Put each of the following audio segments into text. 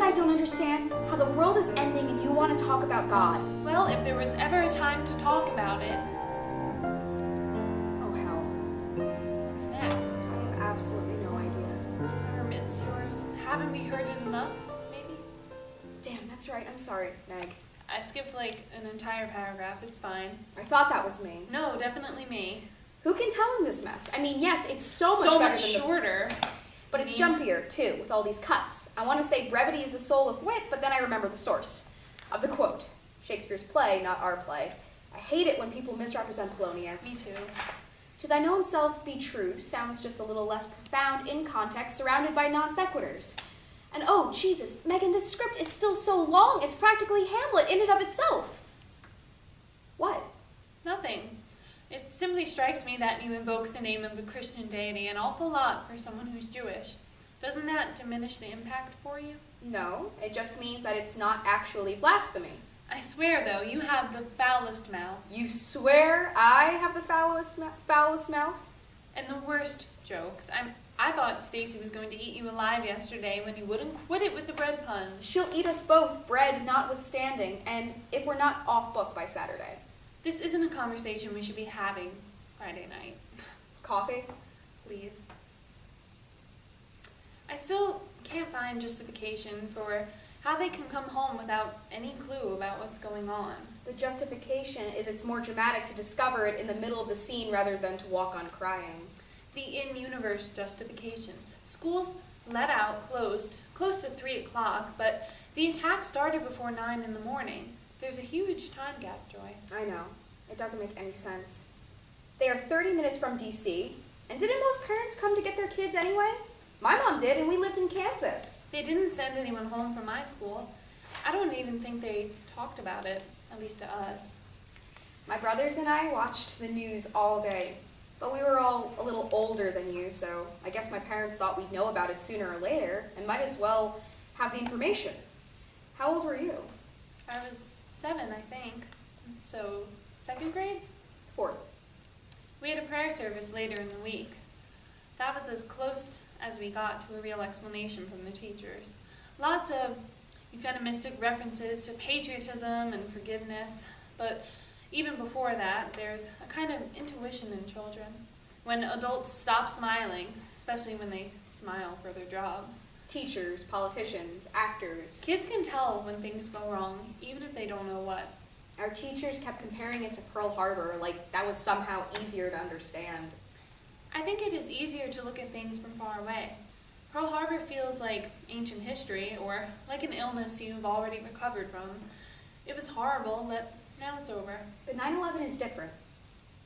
what I don't understand? How the world is ending and you want to talk about God. Well, if there was ever a time to talk about it. Oh, hell. What's next? I have absolutely no idea. It's yours. Haven't we heard it enough, maybe? Damn, that's right. I'm sorry, Meg. I skipped like an entire paragraph. It's fine. I thought that was me. No, definitely me. Who can tell in this mess? I mean, yes, it's so much better than shorter. But it's jumpier, too, with all these cuts. I want to say brevity is the soul of wit, but then I remember the source of the quote. Shakespeare's play, not our play. I hate it when people misrepresent Polonius. Me too. To thine own self be true sounds just a little less profound in context, surrounded by non sequiturs. And oh, Jesus, Megan, this script is still so long, it's practically Hamlet in and of itself. What? Nothing. It simply strikes me that you invoke the name of a Christian deity an awful lot for someone who's Jewish. Doesn't that diminish the impact for you? No, it just means that it's not actually blasphemy. I swear, though, you have the foulest mouth. You swear I have the foulest mouth? And the worst jokes. I thought Stacy was going to eat you alive yesterday when you wouldn't quit it with the bread puns. She'll eat us both, bread notwithstanding, and if we're not off book by Saturday. This isn't a conversation we should be having Friday night. Coffee? Please. I still can't find justification for how they can come home without any clue about what's going on. The justification is it's more dramatic to discover it in the middle of the scene rather than to walk on crying. The in-universe justification. Schools let out closed close to 3 o'clock, but the attack started before 9 in the morning. There's a huge time gap, Joy. I know. It doesn't make any sense. They are 30 minutes from D.C., and didn't most parents come to get their kids anyway? My mom did, and we lived in Kansas. They didn't send anyone home from my school. I don't even think they talked about it, at least to us. My brothers and I watched the news all day, but we were all a little older than you, so I guess my parents thought we'd know about it sooner or later, and might as well have the information. How old were you? I was 7, I think. So, 2nd grade? 4th. We had a prayer service later in the week. That was as close as we got to a real explanation from the teachers. Lots of euphemistic references to patriotism and forgiveness, but even before that, there's a kind of intuition in children. When adults stop smiling, especially when they smile for their jobs. Teachers, politicians, actors. Kids can tell when things go wrong, even if they don't know what. Our teachers kept comparing it to Pearl Harbor, like that was somehow easier to understand. I think it is easier to look at things from far away. Pearl Harbor feels like ancient history, or like an illness you've already recovered from. It was horrible, but now it's over. But 9/11 is different.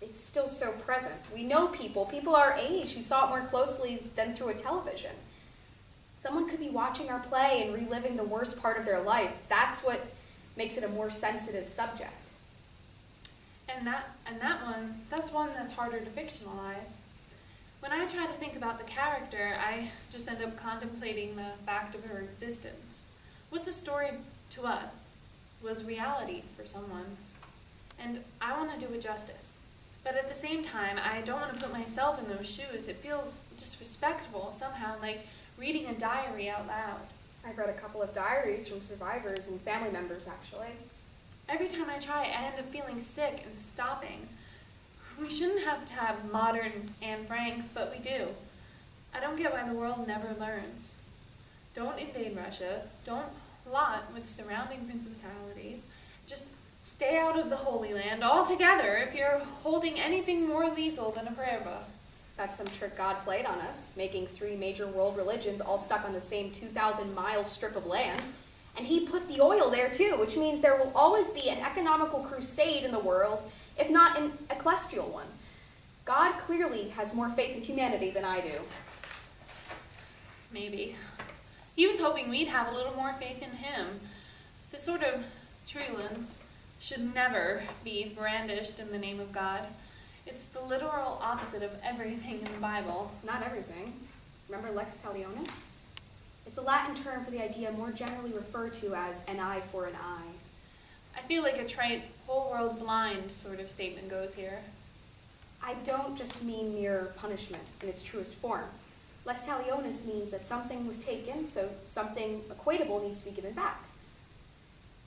It's still so present. We know people our age, who saw it more closely than through a television. Someone could be watching our play and reliving the worst part of their life. That's what makes it a more sensitive subject. And that's one that's harder to fictionalize. When I try to think about the character, I just end up contemplating the fact of her existence. What's a story to us was reality for someone. And I want to do it justice. But at the same time, I don't want to put myself in those shoes. It feels disrespectful somehow, like reading a diary out loud. I've read a couple of diaries from survivors and family members, actually. Every time I try, I end up feeling sick and stopping. We shouldn't have to have modern Anne Franks, but we do. I don't get why the world never learns. Don't invade Russia. Don't plot with surrounding principalities. Just stay out of the Holy Land altogether if you're holding anything more lethal than a prayer book. That's some trick God played on us, making 3 major world religions all stuck on the same 2,000-mile strip of land. And he put the oil there too, which means there will always be an economical crusade in the world, if not an ecclesial one. God clearly has more faith in humanity than I do. Maybe. He was hoping we'd have a little more faith in him. This sort of truculence should never be brandished in the name of God. It's the literal opposite of everything in the Bible. Not everything. Remember Lex Talionis? It's a Latin term for the idea more generally referred to as an eye for an eye. I feel like a trite, whole world blind sort of statement goes here. I don't just mean mere punishment in its truest form. Lex Talionis means that something was taken, so something equatable needs to be given back.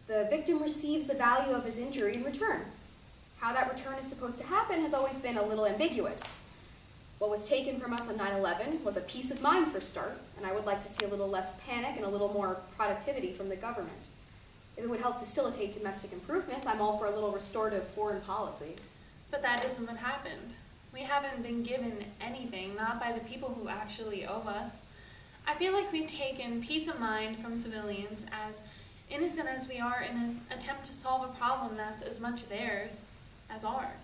The victim receives the value of his injury in return. How that return is supposed to happen has always been a little ambiguous. What was taken from us on 9/11 was a peace of mind for a start, and I would like to see a little less panic and a little more productivity from the government. If it would help facilitate domestic improvements, I'm all for a little restorative foreign policy. But that isn't what happened. We haven't been given anything, not by the people who actually owe us. I feel like we've taken peace of mind from civilians, as innocent as we are, in an attempt to solve a problem that's as much theirs as ours.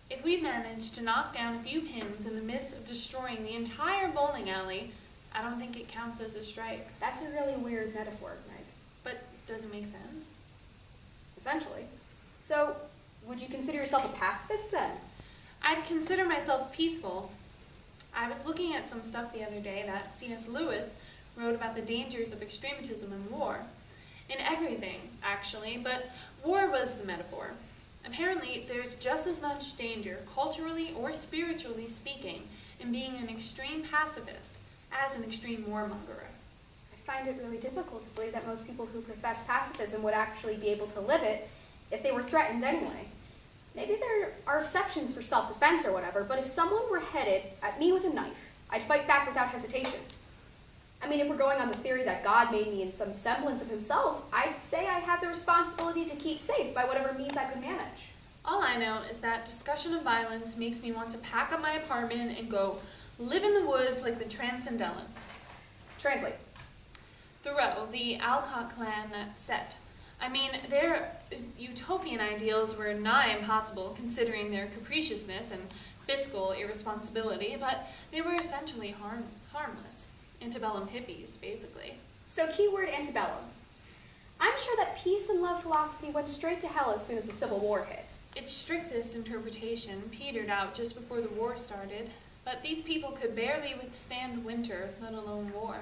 If we manage to knock down a few pins in the midst of destroying the entire bowling alley, I don't think it counts as a strike. That's a really weird metaphor, Meg. But does it make sense? Essentially. So, would you consider yourself a pacifist then? I'd consider myself peaceful. I was looking at some stuff the other day that C.S. Lewis wrote about the dangers of extremism in war. In everything, actually, but war was the metaphor. Apparently, there's just as much danger, culturally or spiritually speaking, in being an extreme pacifist as an extreme warmonger. I find it really difficult to believe that most people who profess pacifism would actually be able to live it if they were threatened anyway. Maybe there are exceptions for self-defense or whatever, but if someone were headed at me with a knife, I'd fight back without hesitation. I mean, if we're going on the theory that God made me in some semblance of himself, I'd say I have the responsibility to keep safe by whatever means I could manage. All I know is that discussion of violence makes me want to pack up my apartment and go live in the woods like the Transcendentals. Translate. Thoreau, the Alcott clan at Set. I mean, their utopian ideals were nigh impossible considering their capriciousness and fiscal irresponsibility, but they were essentially harmless. Antebellum hippies, basically. So keyword antebellum. I'm sure that peace and love philosophy went straight to hell as soon as the Civil War hit. Its strictest interpretation petered out just before the war started, but these people could barely withstand winter, let alone war.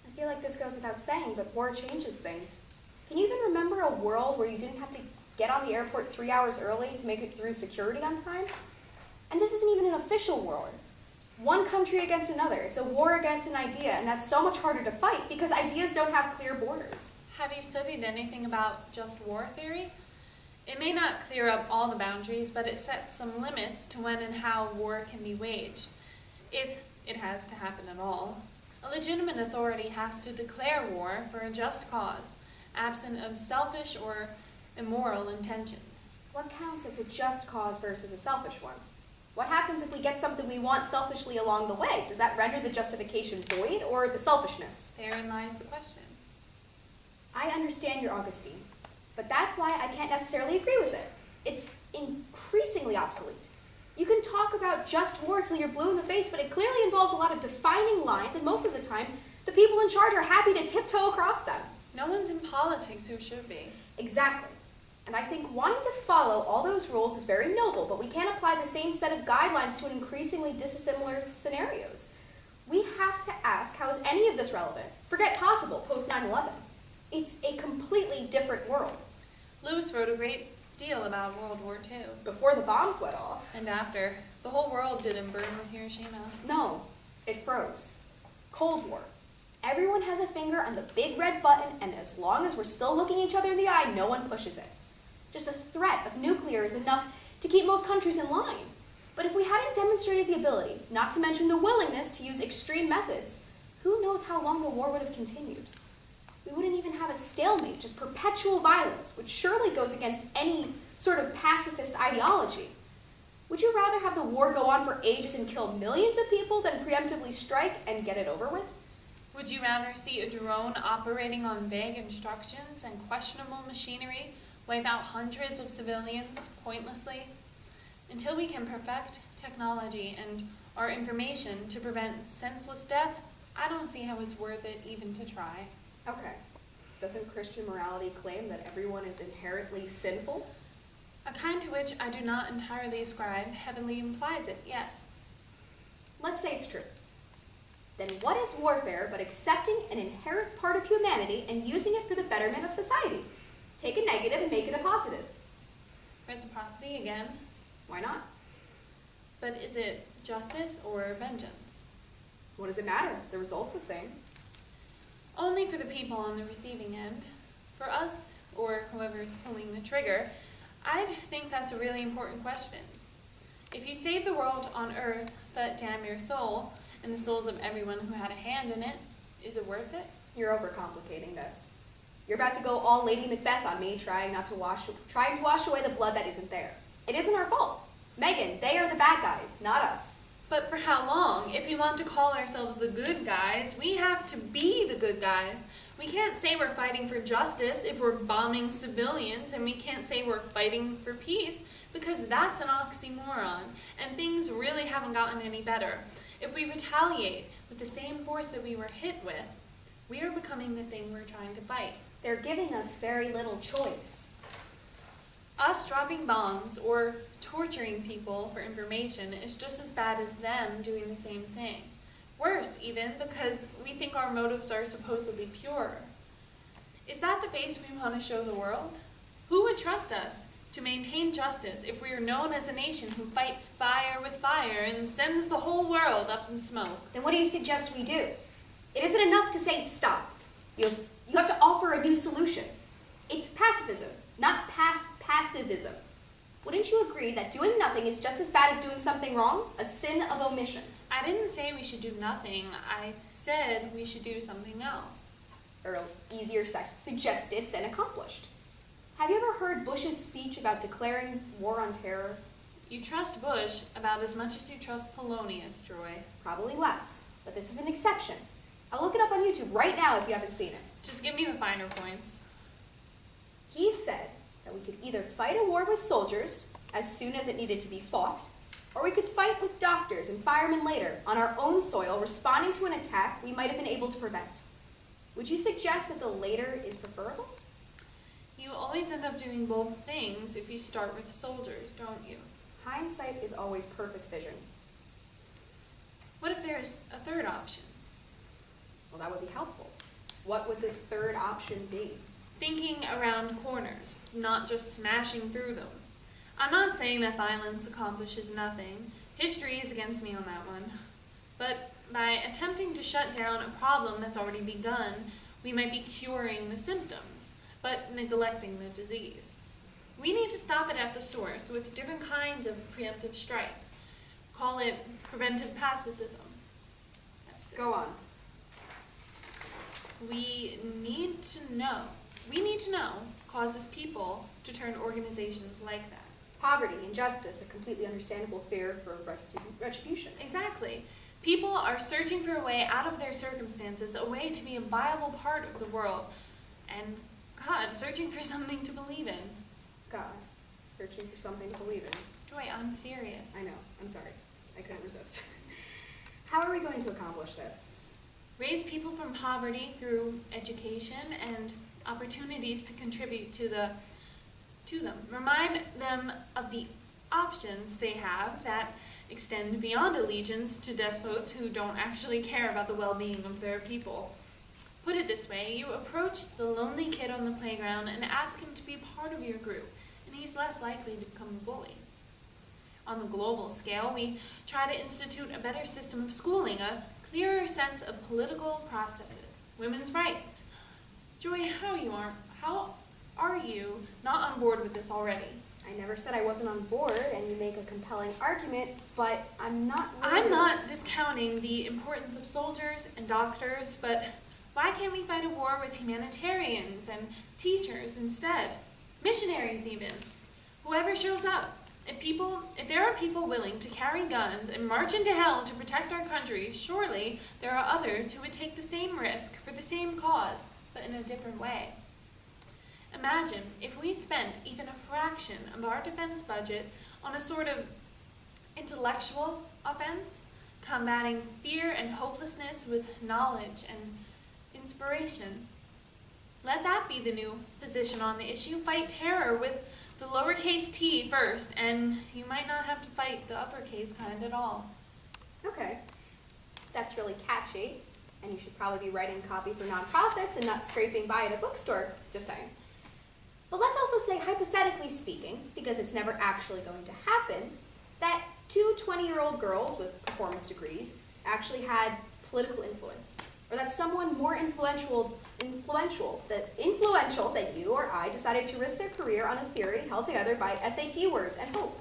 I feel like this goes without saying, but war changes things. Can you even remember a world where you didn't have to get on the airport 3 hours early to make it through security on time? And this isn't even an official war. One country against another. It's a war against an idea, and that's so much harder to fight because ideas don't have clear borders. Have you studied anything about just war theory? It may not clear up all the boundaries, but it sets some limits to when and how war can be waged, if it has to happen at all. A legitimate authority has to declare war for a just cause, absent of selfish or immoral intentions. What counts as a just cause versus a selfish one? What happens if we get something we want selfishly along the way? Does that render the justification void or the selfishness? Therein lies the question. I understand your Augustine, but that's why I can't necessarily agree with it. It's increasingly obsolete. You can talk about just war till you're blue in the face, but it clearly involves a lot of defining lines, and most of the time, the people in charge are happy to tiptoe across them. No one's in politics who should be. Exactly. And I think wanting to follow all those rules is very noble, but we can't apply the same set of guidelines to an increasingly dissimilar scenarios. We have to ask, how is any of this relevant? Forget possible post 9/11. It's a completely different world. Lewis wrote a great deal about World War II. Before the bombs went off. And after. The whole world didn't burn with Hiroshima. No, it froze. Cold War. Everyone has a finger on the big red button, and as long as we're still looking each other in the eye, no one pushes it. Just the threat of nuclear is enough to keep most countries in line. But if we hadn't demonstrated the ability, not to mention the willingness to use extreme methods, who knows how long the war would have continued? We wouldn't even have a stalemate, just perpetual violence, which surely goes against any sort of pacifist ideology. Would you rather have the war go on for ages and kill millions of people than preemptively strike and get it over with? Would you rather see a drone operating on vague instructions and questionable machinery wipe out hundreds of civilians pointlessly? Until we can perfect technology and our information to prevent senseless death, I don't see how it's worth it even to try. Okay. Doesn't Christian morality claim that everyone is inherently sinful? A kind to which I do not entirely ascribe heavily implies it, yes. Let's say it's true. Then what is warfare but accepting an inherent part of humanity and using it for the betterment of society? Take a negative and make it a positive. Reciprocity again. Why not? But is it justice or vengeance? What does it matter? The result's the same. Only for the people on the receiving end. For us, or whoever's pulling the trigger, I'd think that's a really important question. If you save the world on Earth, but damn your soul, and the souls of everyone who had a hand in it, is it worth it? You're overcomplicating this. You're about to go all Lady Macbeth on me, trying to wash away the blood that isn't there. It isn't our fault. Megan, they are the bad guys, not us. But for how long? If we want to call ourselves the good guys, we have to be the good guys. We can't say we're fighting for justice if we're bombing civilians, and we can't say we're fighting for peace because that's an oxymoron, and things really haven't gotten any better. If we retaliate with the same force that we were hit with, we are becoming the thing we're trying to fight. They're giving us very little choice. Us dropping bombs or torturing people for information is just as bad as them doing the same thing. Worse, even, because we think our motives are supposedly pure. Is that the face we want to show the world? Who would trust us to maintain justice if we are known as a nation who fights fire with fire and sends the whole world up in smoke? Then what do you suggest we do? It isn't enough to say stop. You have to offer a new solution. It's pacifism, not passivism. Wouldn't you agree that doing nothing is just as bad as doing something wrong? A sin of omission. I didn't say we should do nothing. I said we should do something else. Or easier suggested than accomplished. Have you ever heard Bush's speech about declaring war on terror? You trust Bush about as much as you trust Polonius, Joy. Probably less, but this is an exception. I'll look it up on YouTube right now if you haven't seen it. Just give me the finer points. He said that we could either fight a war with soldiers as soon as it needed to be fought, or we could fight with doctors and firemen later on our own soil, responding to an attack we might have been able to prevent. Would you suggest that the later is preferable? You always end up doing both things if you start with soldiers, don't you? Hindsight is always perfect vision. What if there's a third option? Well, that would be helpful. What would this third option be? Thinking around corners, not just smashing through them. I'm not saying that violence accomplishes nothing. History is against me on that one. But by attempting to shut down a problem that's already begun, we might be curing the symptoms, but neglecting the disease. We need to stop it at the source with different kinds of preemptive strike. Call it preventive pacifism. Go on. We need to know causes people to turn organizations like that. Poverty, injustice, a completely understandable fear for retribution. Exactly. People are searching for a way out of their circumstances, a way to be a viable part of the world. And God, searching for something to believe in. God, searching for something to believe in. Joy, I'm serious. I know. I'm sorry. I couldn't resist. How are we going to accomplish this? Raise people from poverty through education and opportunities to contribute to them. Remind them of the options they have that extend beyond allegiance to despots who don't actually care about the well-being of their people. Put it this way, you approach the lonely kid on the playground and ask him to be part of your group, and he's less likely to become a bully. On the global scale, we try to institute a better system of schooling, a clearer sense of political processes, women's rights. Joy, how are you not on board with this already? I never said I wasn't on board, and you make a compelling argument, but I'm not really... I'm not discounting the importance of soldiers and doctors, but why can't we fight a war with humanitarians and teachers instead? Missionaries even. Whoever shows up. If there are people willing to carry guns and march into hell to protect our country, surely there are others who would take the same risk for the same cause, but in a different way. Imagine if we spent even a fraction of our defense budget on a sort of intellectual offense, combating fear and hopelessness with knowledge and inspiration. Let that be the new position on the issue. Fight terror with the lowercase t first, and you might not have to fight the uppercase kind at all. Okay. That's really catchy, and you should probably be writing copy for nonprofits and not scraping by at a bookstore, just saying. But let's also say, hypothetically speaking, because it's never actually going to happen, that two 20-year-old girls with performance degrees actually had political influence, or that someone more influential than you or I decided to risk their career on a theory held together by SAT words and hope.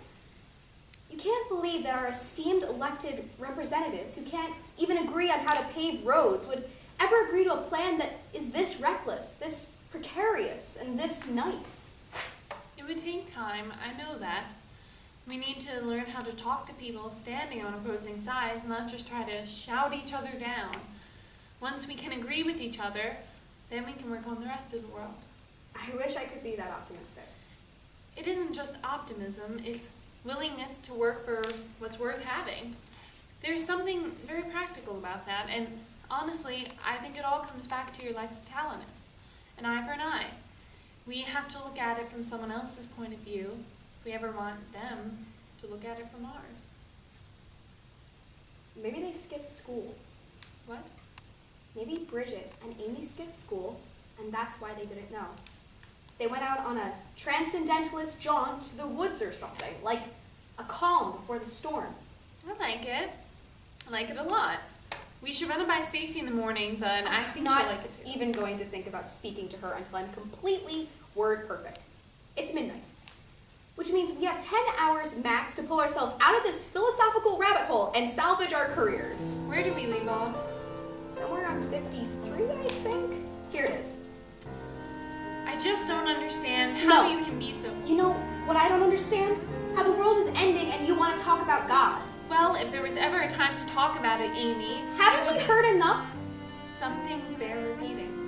You can't believe that our esteemed elected representatives, who can't even agree on how to pave roads, would ever agree to a plan that is this reckless, this precarious, and this nice. It would take time, I know that. We need to learn how to talk to people standing on opposing sides, not just try to shout each other down. Once we can agree with each other, then we can work on the rest of the world. I wish I could be that optimistic. It isn't just optimism, it's willingness to work for what's worth having. There's something very practical about that, and honestly, I think it all comes back to your Lex Talionis, an eye for an eye. We have to look at it from someone else's point of view if we ever want them to look at it from ours. Maybe they skipped school. What? Maybe Bridget and Amy skipped school, and that's why they didn't know. They went out on a transcendentalist jaunt to the woods or something, like a calm before the storm. I like it. I like it a lot. We should run it by Stacy in the morning, but I think Not she'll like it too. even going to think about speaking to her until I'm completely word perfect. It's midnight, which means we have 10 hours max to pull ourselves out of this philosophical rabbit hole and salvage our careers. Where did we leave off? Somewhere around 53, I think. Here it is. I just don't understand how No. you can be so... You know what I don't understand? How the world is ending and you want to talk about God. Well, if there was ever a time to talk about it, Amy... Haven't we heard enough? Some things bear repeating.